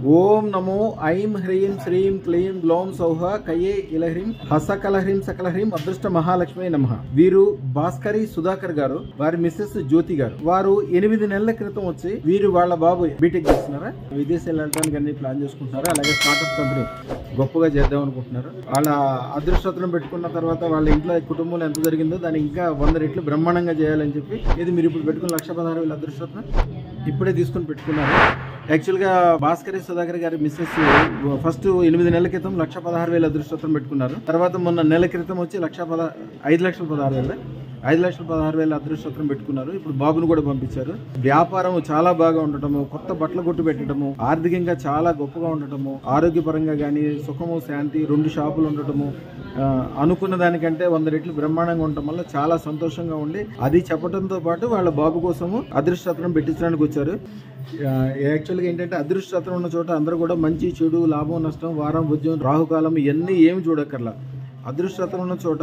ఓం నమో ఐం హ్రీం శ్రీం క్లీం గ్లౌం సౌహ కయే ఇలహ్రీం హసకలహ్రీం సకలహ్రీం అదృష్ట మహాలక్ష్మి నమః. వీరు భాస్కరి సుధాకర్ గారు, వారి మిస్సెస్ జ్యోతి గారు. వారు 8 నెలల క్రితం వచ్చి వీరు వాళ్ళ బాబు బీటెక్ చేస్తున్నారా, విదేశాలు వెళ్ళడానికి అన్ని ప్లాన్ చేసుకుంటున్నారు. అలాగే స్టార్ట్అప్ కంపెనీ గొప్పగా చేద్దాం అనుకుంటున్నారు. వాళ్ళ అదృష్టం పెట్టుకున్న తర్వాత వాళ్ళ ఇంట్లో కుటుంబంలో ఎంత జరిగిందో దాన్ని ఇంకా 100 రెట్లు బ్రహ్మాండంగా చేయాలని చెప్పి ఇది మీరు ఇప్పుడు పెట్టుకున్న 1,16,000 అదృష్టం ఇప్పుడే తీసుకుని పెట్టుకున్నారు. యాక్చువల్గా భాస్కరి సుధాకర్ గారి మిస్సెస్ ఫస్ట్ 8 నెలల క్రితం 1,16,000 అదృష్టం పెట్టుకున్నారు. తర్వాత మొన్న నెల క్రితం వచ్చి 5,16,000 అదృష్టం పెట్టుకున్నారు. ఇప్పుడు బాబును కూడా పంపించారు. వ్యాపారం చాలా బాగా ఉండటము, కొత్త బట్టల కొట్టు పెట్టడము, ఆర్థికంగా చాలా గొప్పగా ఉండటము, ఆరోగ్యపరంగా కానీ సుఖము శాంతి 2 షాపులు ఉండటము, అనుకున్న దానికంటే 100 రెట్లు బ్రహ్మాండంగా ఉండటం వల్ల చాలా సంతోషంగా ఉండి అది చెప్పడంతో పాటు వాళ్ళ బాబు కోసము అదృష్టం పెట్టించడానికి వచ్చారు. యాక్చువల్గా ఏంటంటే అదృష్టం ఉన్న చోట అందరూ కూడా మంచి చెడు లాభం నష్టం వారం భుజ్యం రాహుకాలం ఇవన్నీ ఏమి చూడక్కర్లా. అదృష్టం ఉన్న చోట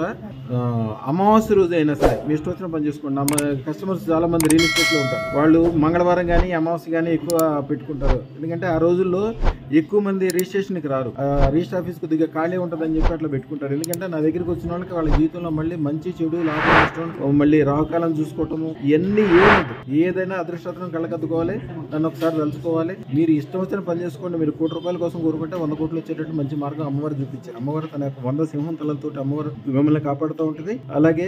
అమావాస్య రోజు అయినా సరే మీ ఇష్టం వచ్చిన పని చేసుకోండి. ನಮ್ಮ కస్టమర్స్ చాలా మంది రియల్ ఎస్టేట్లో ఉంటారు. వాళ్ళు మంగళవారం కానీ అమావాస్య కానీ ఎక్కువ పెట్టుకుంటారు. ఎందుకంటే ఆ రోజుల్లో ఎక్కువ మంది రిజిస్ట్రేషన్కి రారు. రిజిస్టర్ ఆఫీస్ కొద్దిగా ఖాళీ ఉంటుందని చెప్పి అట్లా పెట్టుకుంటారు. ఎందుకంటే నా దగ్గరికి వచ్చిన వాళ్ళకి వాళ్ళ జీవితంలో మళ్ళీ మంచి చెడు లాభం నష్టం మళ్ళీ రాహుకాలం చూసుకోవటము ఇవన్నీ ఏదైనా అదృష్టం కళ్ళకద్దుకోవాలి. నన్ను ఒకసారి తలుచుకోవాలి. మీరు ఇష్టం వచ్చిన పని చేసుకోండి. మీరు ₹1,00,00,000 కోసం కోరుకుంటే 100 కోట్లు వచ్చేటట్టు మంచి మార్గం అమ్మవారు చూపించారు. అమ్మవారు తన యొక్క 100 సింహం తలతో అమ్మవారు మిమ్మల్ని కాపాడుతూ ఉంటుంది. అలాగే